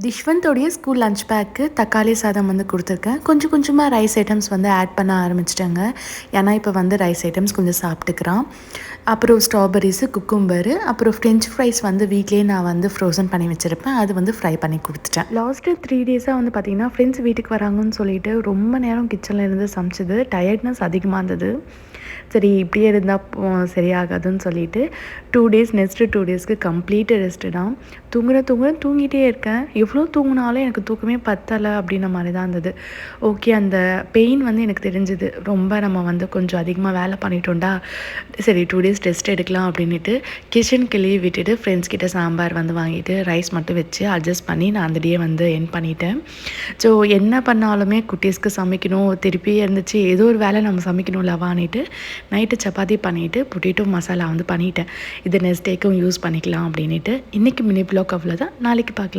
திஷ்வந்தோடைய school lunch bag தக்காளி சாதம் வந்து கொடுத்துருக்கேன். கொஞ்சம் கொஞ்சமாக ரைஸ் ஐட்டம்ஸ் வந்து ஆட் பண்ண ஆரம்பிச்சிட்டேங்க. ஏன்னா இப்போ வந்து ரைஸ் ஐட்டம்ஸ் கொஞ்சம் சாப்பிட்டுக்கிறான். அப்புறம் ஸ்ட்ராபெரிஸு, குக்கும்பரு, அப்புறம் ஃப்ரெஞ்ச் ஃப்ரைஸ் வந்து வீட்லேயே நான் வந்து ஃப்ரோசன் பண்ணி வச்சுருப்பேன். அது வந்து ஃப்ரை பண்ணி கொடுத்துட்டேன். லாஸ்ட்டு 3 டேஸாக வந்து பார்த்திங்கன்னா ஃப்ரெண்ட்ஸ் வீட்டுக்கு வராங்கன்னு சொல்லிட்டு ரொம்ப நேரம் கிச்சனில் இருந்து சமைச்சது. டயர்ட்னஸ் அதிகமாக இருந்தது. சரி இப்படியே இருந்தால் சரியாகாதுன்னு சொல்லிட்டு 2 டேஸ் நெக்ஸ்ட்டு 2 டேஸ்க்கு கம்ப்ளீட் ரெஸ்ட்டு தான். தூங்கிட்டே இருக்கேன். எவ்வளோ தூங்கினாலும் எனக்கு தூக்கமே பத்தலை அப்படின்ன மாதிரி தான் இருந்தது. ஓகே, அந்த பெயின் வந்து எனக்கு தெரிஞ்சுது. ரொம்ப நம்ம வந்து கொஞ்சம் அதிகமாக வேலை பண்ணிட்டோம்டா, சரி 2 டேஸ் ரெஸ்ட் எடுக்கலாம் அப்படின்ட்டு கிச்சனுக்கு லீவ் விட்டுட்டு ஃப்ரெண்ட்ஸ் கிட்ட சாம்பார் வந்து வாங்கிட்டு ரைஸ் மட்டும் வச்சு அட்ஜஸ்ட் பண்ணி நான் அந்த டே வந்து என் பண்ணிட்டேன். ஸோ என்ன பண்ணாலுமே குட்டீஸ்க்கு சமைக்கணும், திருப்பி இருந்துச்சு ஏதோ ஒரு வேலை நம்ம சமைக்கணும் லவானிட்டு நைட்டு சப்பாத்தி பண்ணிவிட்டு பொட்டேட்டோ மசாலா வந்து பண்ணிட்டேன். இது நெக்ஸ்ட் டேக்கும் யூஸ் பண்ணிக்கலாம் அப்படின்ட்டு. இன்றைக்கி மினி ப்ளாக் அவ்வளோதான். நாளைக்கு பார்க்கலாம்.